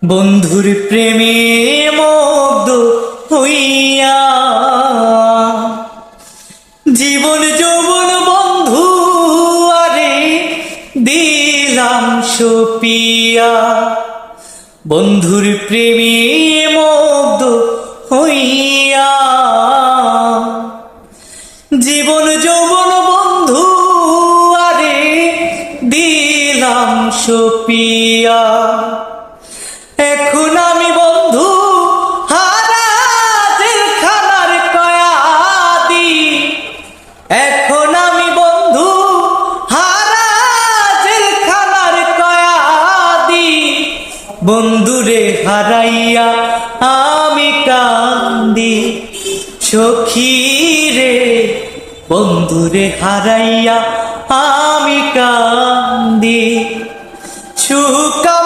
বন্ধুর প্রেমে মুগ্ধ হইয়া জীবন যৌবন বন্ধু আরে দিলাম সপিয়া। বন্ধুর প্রেমে মুগ্ধ হইয়া জীবন যৌবন বন্ধু আরে দিলাম সপিয়া। এখন আমি বন্ধু হারা জেলখানার কয়াদি, এখন আমি বন্ধু হারা জেলখানার কয়াদি। বন্ধুরে হারাইয়া আমি কান্দি সখী রে, বন্ধুরে হারাইয়া আমি কান্দি। সুকা